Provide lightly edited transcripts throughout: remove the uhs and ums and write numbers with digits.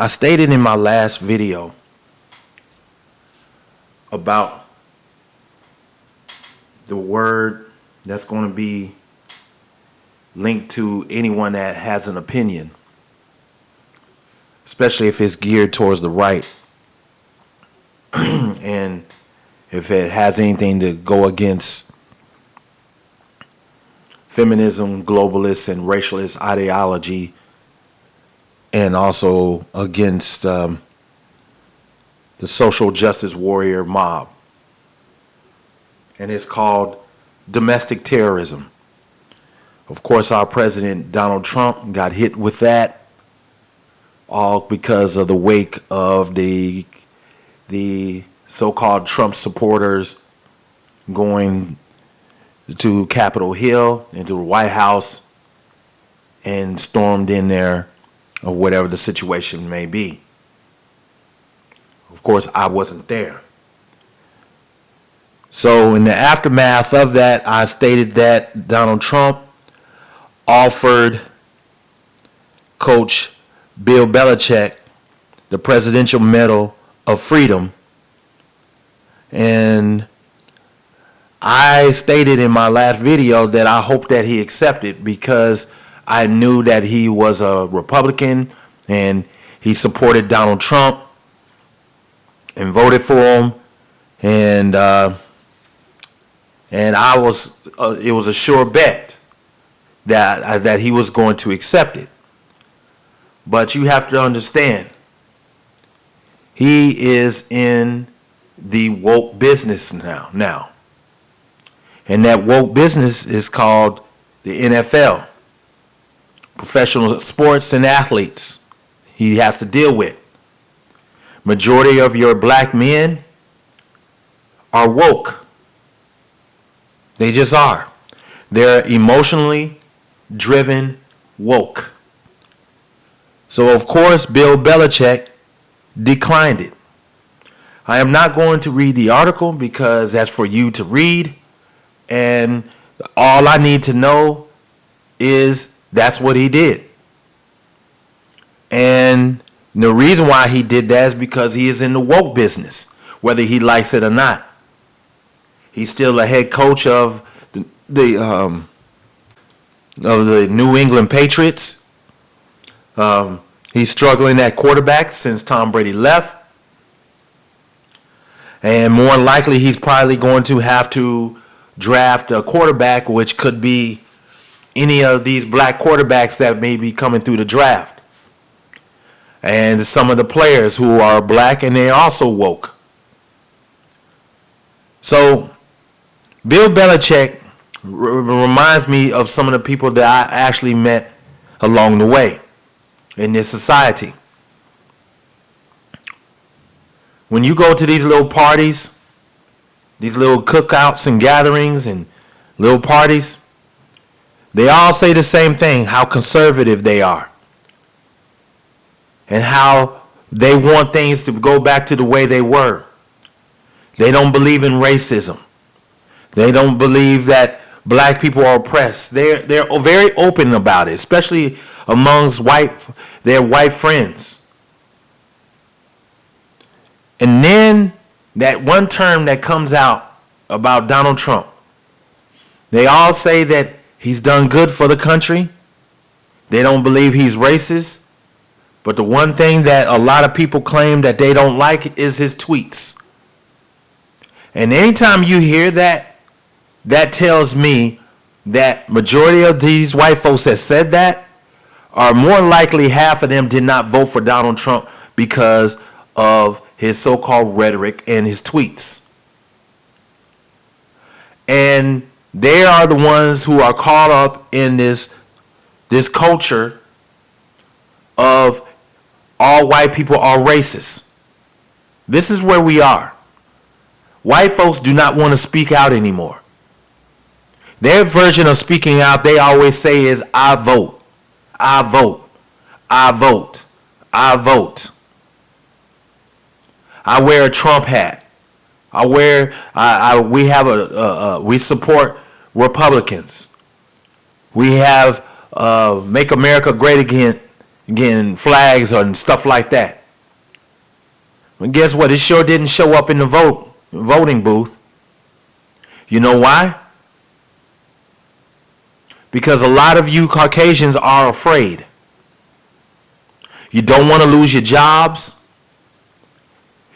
I stated in my last video about the word that's going to be linked to anyone that has an opinion, especially if it's geared towards the right and if it has anything to go against feminism, globalist, and racialist ideology, and also against the social justice warrior mob. And it's called domestic terrorism. Of course, our president, Donald Trump, got hit with that, all because of the wake of the so-called Trump supporters going to Capitol Hill, into the White House, and stormed in there, or whatever the situation may be. Of course, I wasn't there. So in the aftermath of that, I stated that Donald Trump offered Coach Bill Belichick the Presidential Medal of Freedom. And I stated in my last video that I hope that he accepted, because I knew that he was a Republican and he supported Donald Trump and voted for him, and I was it was a sure bet that he was going to accept it. But you have to understand, he is in the woke business now. And that woke business is called the NFL, professional sports and athletes. He has to deal with. Majority of your black men are woke. They just are. They're emotionally driven woke. So of course, Bill Belichick declined it. I am not going to read the article because that's for you to read. And all I need to know is that's what he did. And the reason why he did that is because he is in the woke business, whether he likes it or not. He's still a head coach of the New England Patriots. He's struggling at quarterback since Tom Brady left. And more than likely, he's probably going to have to draft a quarterback, which could be any of these black quarterbacks that may be coming through the draft. And some of the players who are black and they're also woke. So Bill Belichick reminds me of some of the people that I actually met along the way in this society. When you go to these little parties, these little cookouts and gatherings and little parties, they all say the same thing, how conservative they are. And how they want things to go back to the way they were. They don't believe in racism. They don't believe that black people are oppressed. They're very open about it, especially amongst their white friends. And then that one term that comes out about Donald Trump, they all say that he's done good for the country. They don't believe he's racist. But the one thing that a lot of people claim that they don't like is his tweets. And anytime you hear that, that tells me that majority of these white folks that said that are more likely half of them did not vote for Donald Trump because of his so-called rhetoric and his tweets. And they are the ones who are caught up in this culture of all white people are racist. This is where we are. White folks do not want to speak out anymore. Their version of speaking out, they always say, is I vote, I vote, I vote, I vote. I wear a Trump hat. We support Republicans. We have Make America Great Again getting flags and stuff like that. But guess what? It sure didn't show up in the voting booth. You know why? Because a lot of you Caucasians are afraid. You don't want to lose your jobs.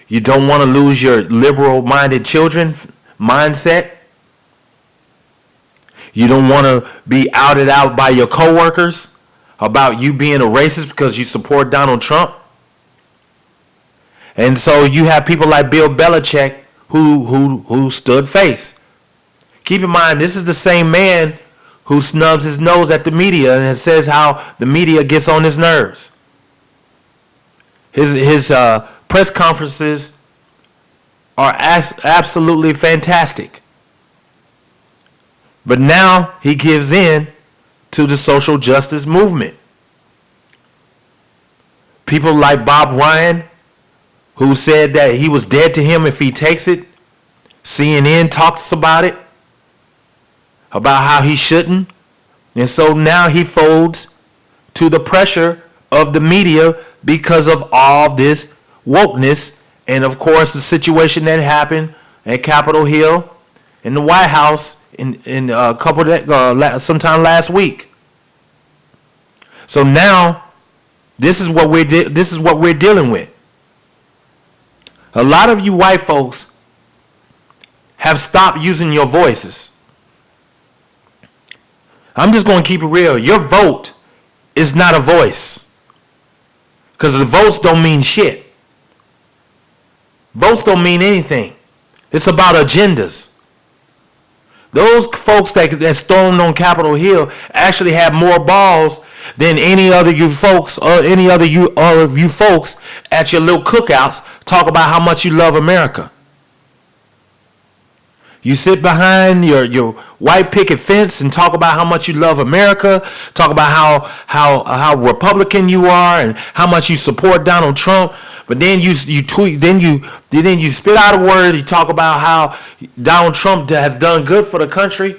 You don't want to lose your liberal-minded children mindset. You don't want to be outed out by your coworkers about you being a racist because you support Donald Trump. And so you have people like Bill Belichick who stood face. Keep in mind, this is the same man who snubs his nose at the media and says how the media gets on his nerves. His press conferences are absolutely fantastic. But now he gives in to the social justice movement. People like Bob Ryan, who said that he was dead to him if he takes it. CNN talks about it, about how he shouldn't. And so now he folds to the pressure of the media because of all this wokeness. And of course, the situation that happened at Capitol Hill in the White House in a couple of sometime last week. So now this is what we're dealing with. A lot of you white folks have stopped using your voices. I'm just going to keep it real. Your vote is not a voice. Because the votes don't mean shit. Votes don't mean anything. It's about agendas. Those folks that stormed on Capitol Hill actually had more balls than any other you folks or any other of you folks at your little cookouts talk about how much you love America. You sit behind your white picket fence and talk about how much you love America, talk about how Republican you are and how much you support Donald Trump, but then you tweet, then you spit out a word, you talk about how Donald Trump has done good for the country,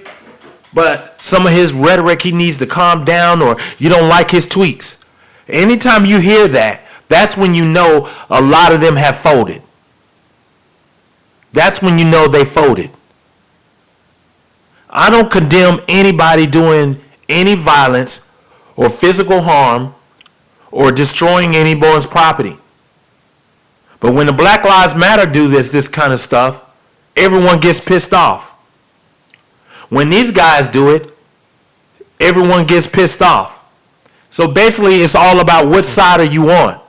but some of his rhetoric he needs to calm down, or you don't like his tweets. Anytime you hear that, that's when you know a lot of them have folded. That's when you know they folded. I don't condemn anybody doing any violence or physical harm or destroying anyone's property. But when the Black Lives Matter do this kind of stuff, everyone gets pissed off. When these guys do it, everyone gets pissed off. So basically, it's all about what side are you on.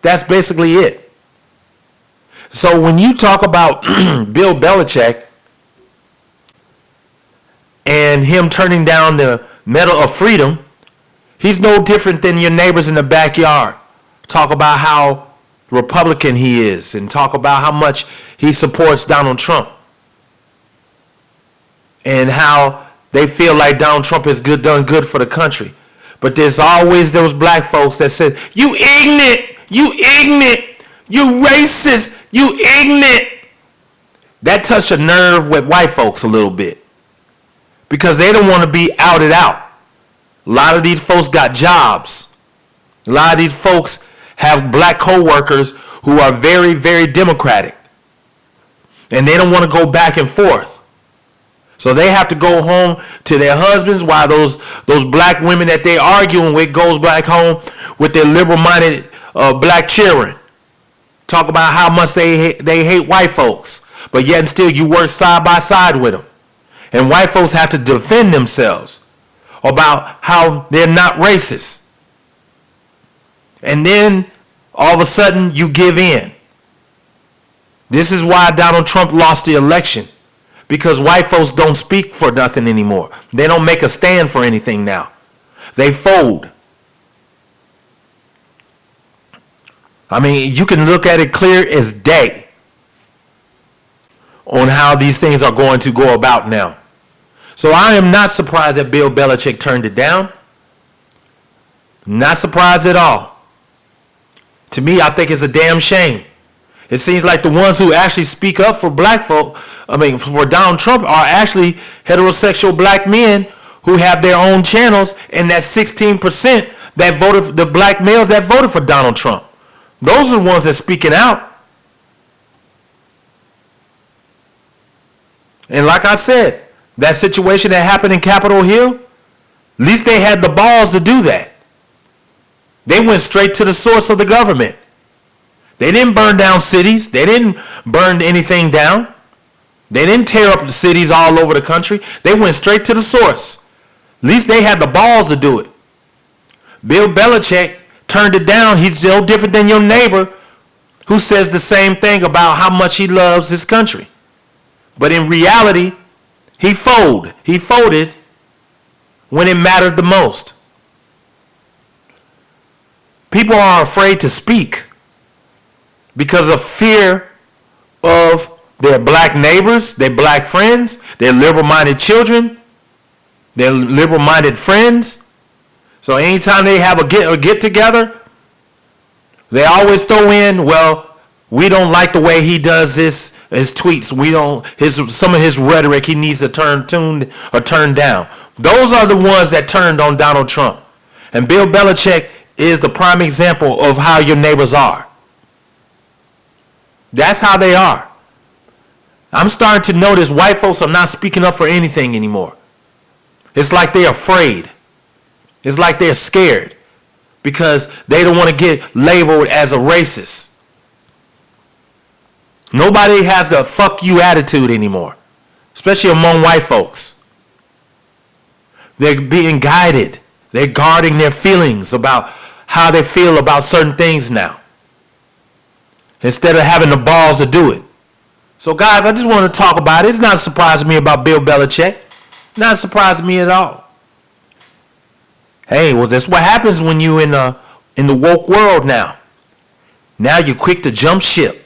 That's basically it. So when you talk about Bill Belichick and him turning down the Medal of Freedom, he's no different than your neighbors in the backyard. Talk about how Republican he is and talk about how much he supports Donald Trump and how they feel like Donald Trump has done good for the country. But there's always those black folks that say, you ignorant, you racist, you ignorant. That touched a nerve with white folks a little bit, because they don't want to be outed out. A lot of these folks got jobs. A lot of these folks have black co-workers who are very, very democratic. And they don't want to go back and forth. So they have to go home to their husbands while those black women that they arguing with goes back home with their liberal-minded black children. Talk about how much they hate white folks. But yet and still you work side by side with them. And white folks have to defend themselves about how they're not racist. And then all of a sudden you give in. This is why Donald Trump lost the election. Because white folks don't speak for nothing anymore. They don't make a stand for anything now. They fold. I mean, you can look at it clear as day on how these things are going to go about now. So I am not surprised that Bill Belichick turned it down. Not surprised at all. To me, I think it's a damn shame. It seems like the ones who actually speak up for black folk, for Donald Trump, are actually heterosexual black men who have their own channels, and that 16% that voted, the black males that voted for Donald Trump. Those are the ones that's speaking out. And like I said, that situation that happened in Capitol Hill, at least they had the balls to do that. They went straight to the source of the government. They didn't burn down cities. They didn't burn anything down. They didn't tear up the cities all over the country. They went straight to the source. At least they had the balls to do it. Bill Belichick turned it down. He's no different than your neighbor who says the same thing about how much he loves his country. But in reality, he folded. He folded when it mattered the most. People are afraid to speak because of fear of their black neighbors, their black friends, their liberal-minded children, their liberal-minded friends. So anytime they have a get-together, they always throw in, well, we don't like the way he does his tweets. We don't some of his rhetoric he needs to turn down. Those are the ones that turned on Donald Trump. And Bill Belichick is the prime example of how your neighbors are. That's how they are. I'm starting to notice white folks are not speaking up for anything anymore. It's like they're afraid. It's like they're scared because they don't want to get labeled as a racist. Nobody has the fuck you attitude anymore, especially among white folks. They're being guided. They're guarding their feelings about how they feel about certain things now, instead of having the balls to do it. So guys, I just want to talk about it. It's not surprising me about Bill Belichick. Not surprising me at all. Hey, well, that's what happens when you in the woke world now. Now you're quick to jump ship.